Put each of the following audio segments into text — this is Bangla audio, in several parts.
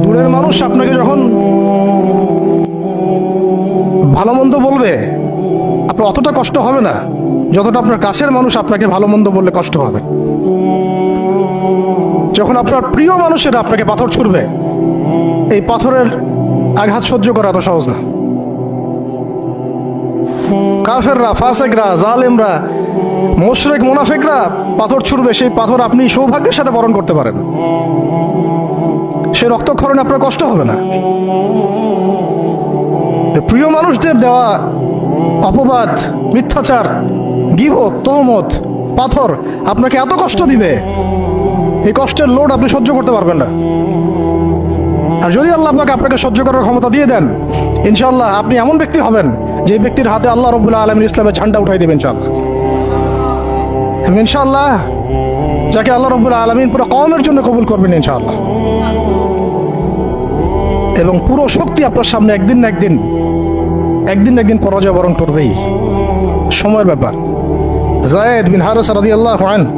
দূরের মানুষ আপনাকে যখন ভালো মন্দ বলবে আপনার অতটা কষ্ট হবে না যতটা আপনার কাছের মানুষ আপনাকে ভালো মন্দ বললে কষ্ট হবে। যখন আপনার প্রিয় মানুষেরা আপনাকে পাথর ছুড়বে, এই পাথরের আঘাত সহ্য করা এত সহজ না। কাফেররা, ফাসেকরা, জালেমরা, মুশরিক, মুনাফিকরা পাথর ছুড়বে, সেই পাথর আপনি সৌভাগ্যের সাথে বরণ করতে পারেন, সে রক্তক্ষরণে আপনার কষ্ট হবে না। প্রিয় মানুষদের দেওয়া অপবাদ, মিথ্যাচার, গীবত, তহমত, পাথর আপনাকে এত কষ্ট দিবে, এই কষ্টের লোড আপনি সহ্য করতে পারবেন না। আর যদি আল্লাহ পাক আপনাকে সহ্য করার ক্ষমতা দিয়ে দেন, ইনশাআল্লাহ আপনি এমন ব্যক্তি হবেন যে ব্যক্তির হাতে আল্লাহ রাব্বুল আলামিন ইসলামের ঝান্ডা উঠাই দেবেন ইনশাআল্লাহ। ইনশাআল্লাহ যাকে আল্লাহ রাব্বুল আলামিন পুরো কওমের জন্য কবুল করবেন ইনশাআল্লাহ। এবং পুরো শক্তি আপনার সামনে একদিন না একদিন পরাজয় বরণ করবেই, সময়ের ব্যাপার। যায়েদ বিন হারেসা রাদিয়াল্লাহু আনহু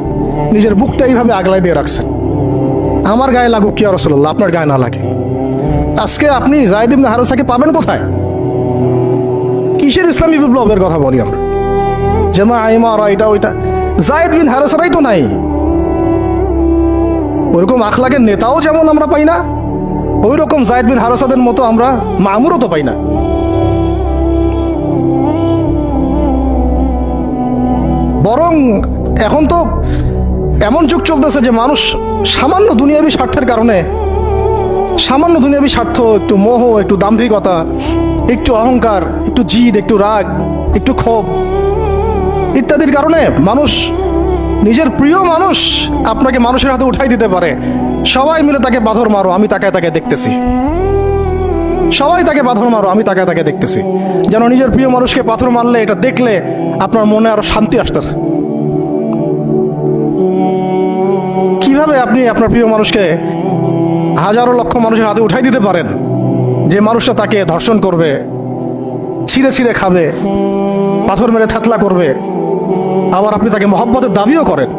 নিজের বুকটা এইভাবে আগলাই দিয়ে রাখছেন, আমার গায়ে লাগুক কি রাসূলুল্লাহ, আপনার গায়ে না লাগে। আজকে আপনি যায়েদ বিন হারেসাকে পাবেন কোথায়? কিসের ইসলামী বিপ্লবের কথা বলি আমরা? জামা আইমারা এটা ওইটা, যায়েদ বিন হারেসারাই তো নাই। ওরকম আখলাকের নেতাও যেমন আমরা পাই না, ওই রকম যায়েদ বিন হারেসাদের মতো আমরা মামুরও তো পাই না। বরং এখন তো এমন যুগ চলতেছে যে মানুষ সামান্য দুনিয়াবী স্বার্থের কারণে, সামান্য দুনিয়াবী স্বার্থ, একটু মোহ, একটু দাম্ভিকতা, একটু অহংকার, একটু জিদ, একটু রাগ, একটু ক্ষোভ ইত্যাদির কারণে মানুষ, নিজের প্রিয় মানুষ আপনাকে মানুষের হাতে উঠাই দিতে পারে। সবাই মিলে তাকে পাথর মারো, আমি তাকায় তাকে দেখতেছি। সবাই তাকে পাথর মারো, আমি তাকায় তাকে দেখতেছি। যেন নিজের প্রিয় মানুষকে পাথর মারলে, এটা দেখলে আপনার মনে আরো শান্তি আসতেছে। কিভাবে আপনি আপনার প্রিয় মানুষকে হাজারো লক্ষ মানুষের হাতে উঠাই দিতে পারেন, যে মানুষটা তাকে ধর্ষণ করবে, ছিঁড়ে ছিঁড়ে খাবে, পাথর মেরে থাতলা করবে, আবার আপনি তাকে মহব্বতের দাবিও করেন?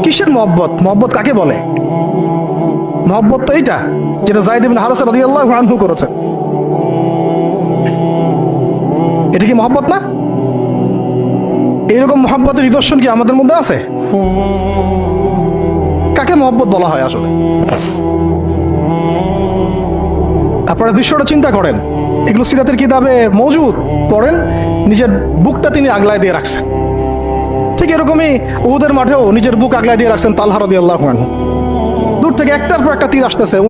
কিসের মহব্বত? মহব্বত কাকে বলে? মহব্বত তো এইটা যেটা যায়েদ ইবনে হারেসা রাদিয়াল্লাহু আনহু করেছেন। এটা কি মহব্বত না? এইরকম মহব্বতের নিদর্শন কি আমাদের মধ্যে আছে? কাকে মহব্বত বলা হয় আসলে? আপনারা দৃশ্যটা চিন্তা করেন, এগুলো সিরাতের কিতাবে মওজুদ, পড়েন। নিজের বুকটা তিনি আগলায় দিয়ে রাখছেন। ঠিক এরকমই উহুদের মাঠেও নিজের বুক আগলায় দিয়ে রাখছেন তালহা রাদিয়াল্লাহু আনহু। দূর থেকে একটার পর একটা তীর আসতেছে।